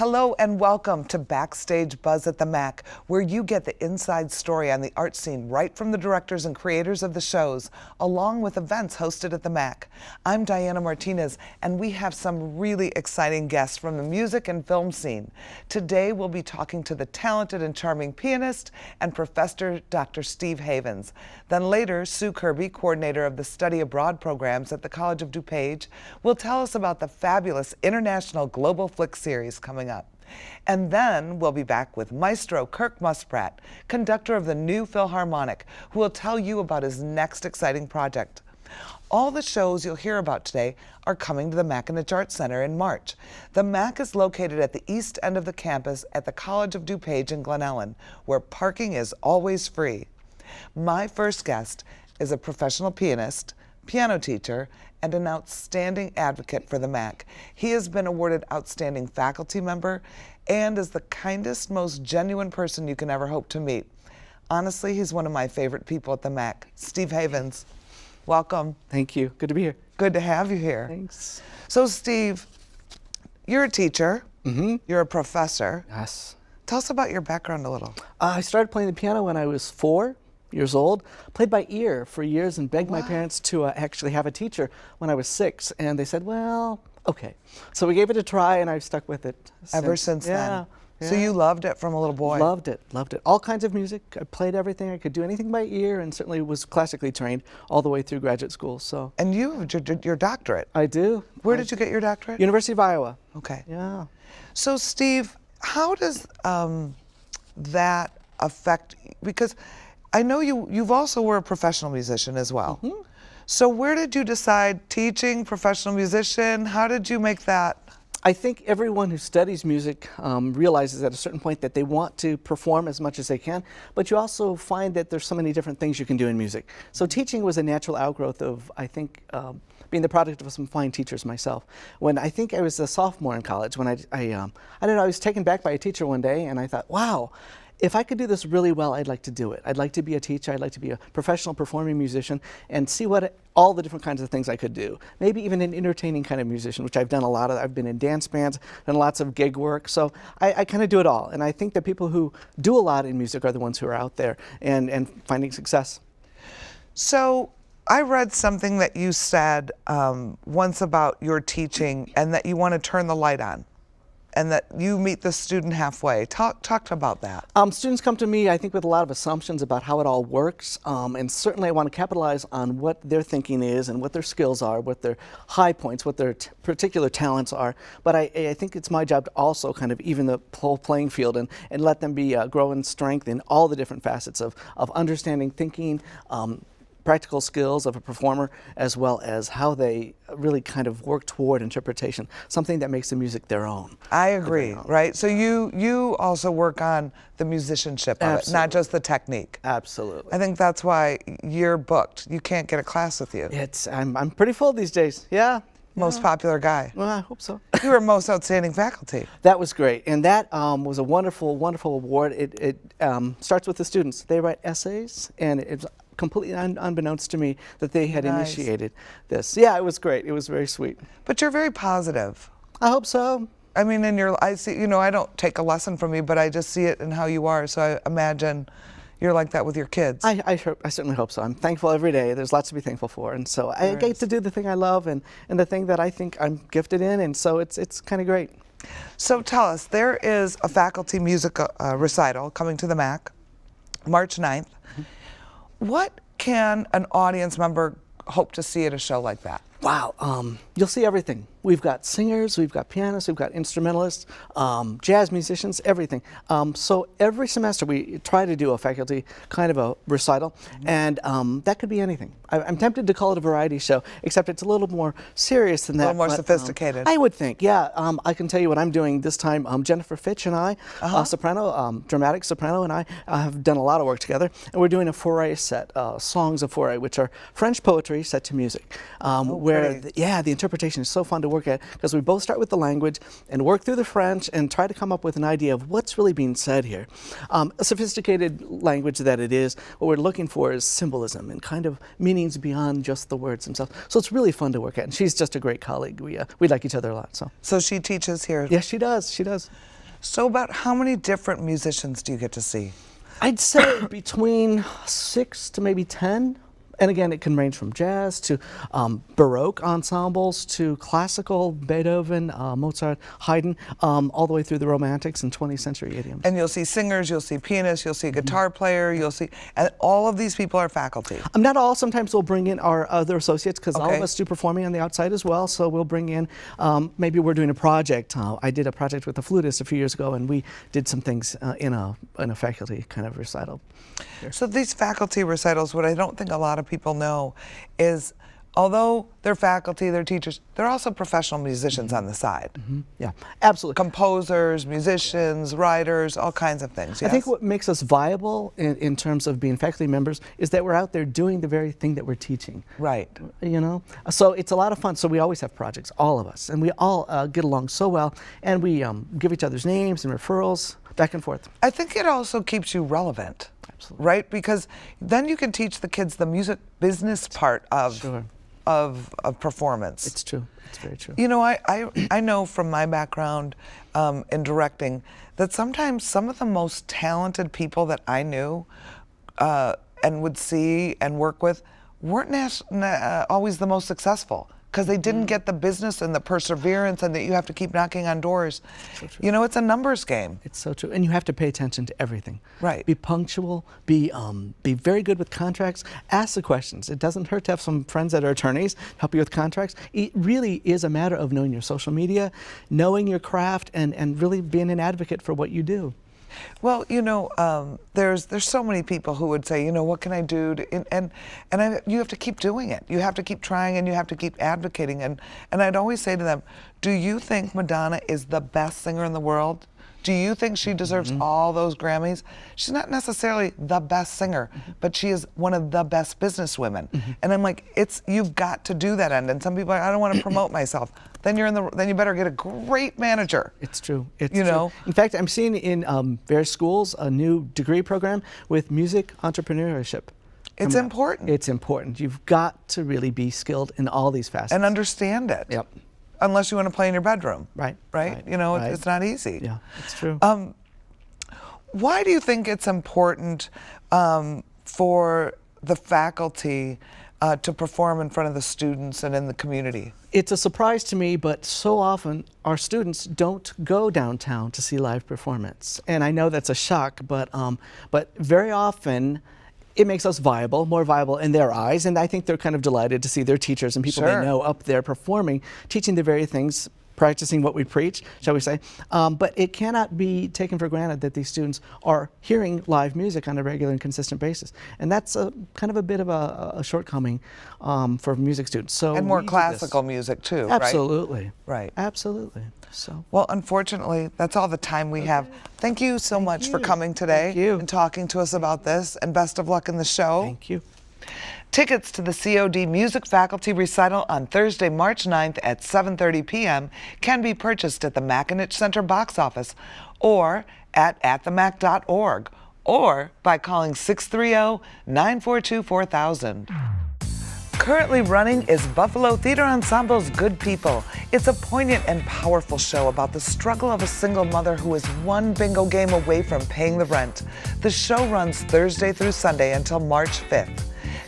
Hello and welcome to Backstage Buzz at the Mac, where you get the inside story on the art scene right from the directors and creators of the shows, along with events hosted at the Mac. I'm Diana Martinez, and we have some really exciting guests from the music and film scene. Today we'll be talking to the talented and charming pianist and professor Dr. Steve Havens. Then later, Sue Kirby, coordinator of the Study Abroad programs at the College of DuPage, will tell us about the fabulous International Global Flick series coming up. And then we'll be back with Maestro Kirk Musprat, conductor of the New Philharmonic, who will tell you about his next exciting project. All the shows you'll hear about today are coming to the Mackinac Arts Center in March. The Mac is located at the east end of the campus at the College of DuPage in Glen Ellen, where parking is always free. My first guest is a professional pianist, piano teacher, and an outstanding advocate for the Mac. He has been awarded Outstanding Faculty Member and is the kindest, most genuine person you can ever hope to meet. Honestly, he's one of my favorite people at the Mac. Steve Havens, welcome. Thank you. Good to be here. Good to have you here. Thanks. So Steve, you're a teacher. You're a professor. Yes. Tell us about your background a little. I started playing the piano when I was 4 years old, played by ear for years and begged my parents to actually have a teacher when I was 6, and they said, well, okay. So we gave it a try, and I've stuck with it Ever since then. Yeah. So you loved it from a little boy? Loved it, loved it. All kinds of music. I played everything. I could do anything by ear, and certainly was classically trained all the way through graduate school. So. And you have your doctorate. I do. Where did you get your doctorate? University of Iowa. Okay. Yeah. So Steve, how does that affect, because I know you've also were a professional musician as well. So where did you decide teaching, professional musician? How did you make that? I think everyone who studies music realizes at a certain point that they want to perform as much as they can, but you also find that there's so many different things you can do in music. So teaching was a natural outgrowth of, I think, being the product of some fine teachers myself. When I think I was a sophomore in college, when I don't know, I was taken back by a teacher one day, and I thought, wow, if I could do this really well, I'd like to do it. I'd like to be a teacher. I'd like to be a professional performing musician and see all the different kinds of things I could do. Maybe even an entertaining kind of musician, which I've done a lot of. I've been in dance bands, done lots of gig work. So I kind of do it all. And I think that people who do a lot in music are the ones who are out there and finding success. So I read something that you said once about your teaching, and that you want to turn the light on, and that you meet the student halfway. Talk about that. Students come to me, I think, with a lot of assumptions about how it all works, and certainly I want to capitalize on what their thinking is and what their skills are, what their high points, what their particular talents are. But I think it's my job to also kind of even the whole playing field and let them grow in strength in all the different facets of understanding, thinking, practical skills of a performer, as well as how they really kind of work toward interpretation, something that makes the music their own. I agree, right? So you also work on the musicianship of it, not just the technique. Absolutely. I think that's why you're booked. You can't get a class with you. I'm pretty full these days, yeah. Most popular guy. Well, I hope so. You were most outstanding faculty. That was great, and that was a wonderful, wonderful award. It starts with the students. They write essays, and it's completely unbeknownst to me that they had initiated this. Yeah, it was great. It was very sweet. But you're very positive. I hope so. I mean, I see, I don't take a lesson from you, but I just see it in how you are. So I imagine you're like that with your kids. I certainly hope so. I'm thankful every day. There's lots to be thankful for, and so I get to do the thing I love and the thing that I think I'm gifted in, and so it's kind of great. So tell us, there is a faculty music recital coming to the Mac, March 9th. What can an audience member hope to see at a show like that? Wow, you'll see everything. We've got singers, we've got pianists, we've got instrumentalists, jazz musicians, everything. So every semester we try to do a faculty kind of a recital, and that could be anything. I'm tempted to call it a variety show, except it's a little more serious than that. A little more sophisticated. I would think, yeah. I can tell you what I'm doing this time. Jennifer Fitch and I, soprano, dramatic soprano, and I have done a lot of work together, and we're doing a Fauré set, songs of Fauré, which are French poetry set to music, where the interpretation is so fun to work at, because we both start with the language and work through the French and try to come up with an idea of what's really being said here. A sophisticated language that it is, what we're looking for is symbolism and kind of meanings beyond just the words themselves. So it's really fun to work at, and she's just a great colleague. We like each other a lot. So she teaches here? Yes, she does. She does. So about how many different musicians do you get to see? I'd say between 6 to maybe 10. And again, it can range from jazz to Baroque ensembles to classical, Beethoven, Mozart, Haydn, all the way through the Romantics and 20th century idioms. And you'll see singers, you'll see pianists, you'll see a guitar player, you'll see, and all of these people are faculty. Not all. Sometimes we'll bring in our other associates because all Okay. of us do performing on the outside as well. So we'll bring in, maybe we're doing a project. I did a project with a flutist a few years ago, and we did some things in a faculty kind of recital. So these faculty recitals, what I don't think a lot of people know is, although they're faculty, they're teachers, they're also professional musicians on the side. Yeah, absolutely. Composers, musicians, writers, all kinds of things. I think what makes us viable in terms of being faculty members is that we're out there doing the very thing that we're teaching. Right. You know, so it's a lot of fun. So we always have projects, all of us, and we all get along so well, and we give each other's names and referrals back and forth. I think it also keeps you relevant. Absolutely. Right? Because then you can teach the kids the music business part of Sure. of performance. It's true. It's very true. You know, I know from my background in directing that sometimes some of the most talented people that I knew and would see and work with weren't always the most successful because they didn't get the business and the perseverance, and that you have to keep knocking on doors. So true. You know, it's a numbers game. It's so true, and you have to pay attention to everything. Right. Be punctual. Be very good with contracts. Ask the questions. It doesn't hurt to have some friends that are attorneys help you with contracts. It really is a matter of knowing your social media, knowing your craft, and really being an advocate for what you do. Well, you know, there's so many people who would say, you know, what can I do to, you have to keep doing it. You have to keep trying, and you have to keep advocating. And I'd always say to them, do you think Madonna is the best singer in the world? Do you think she deserves all those Grammys? She's not necessarily the best singer, but she is one of the best businesswomen. And I'm like, you've got to do that end. And some people are, I don't want to promote myself. Then you better get a great manager. It's true. It's you true. know? In fact, I'm seeing in various schools a new degree program with music entrepreneurship. It's important. It's important. You've got to really be skilled in all these facets. And understand it. Yep. Unless you want to play in your bedroom. Right. Right? You know, Right. it's not easy. Yeah, it's true. Why do you think it's important for the faculty to perform in front of the students and in the community? It's a surprise to me, but so often our students don't go downtown to see live performance. And I know that's a shock, but very often it makes us more viable in their eyes. And I think they're kind of delighted to see their teachers and people Sure. they know up there performing, teaching the very things, practicing what we preach, shall we say. But it cannot be taken for granted that these students are hearing live music on a regular and consistent basis. And that's kind of a bit of a shortcoming for music students. So And more we do classical this. music too, Absolutely. Right? Absolutely. So. Well, unfortunately, that's all the time we have. Thank you so much for coming today Thank you. and talking to us about this, and best of luck in the show. Thank you. Tickets to the COD Music Faculty Recital on Thursday, March 9th at 7:30 p.m. can be purchased at the Mackinac Center box office or at themac.org or by calling 630-942-4000. Currently running is Buffalo Theater Ensemble's Good People. It's a poignant and powerful show about the struggle of a single mother who is one bingo game away from paying the rent. The show runs Thursday through Sunday until March 5th.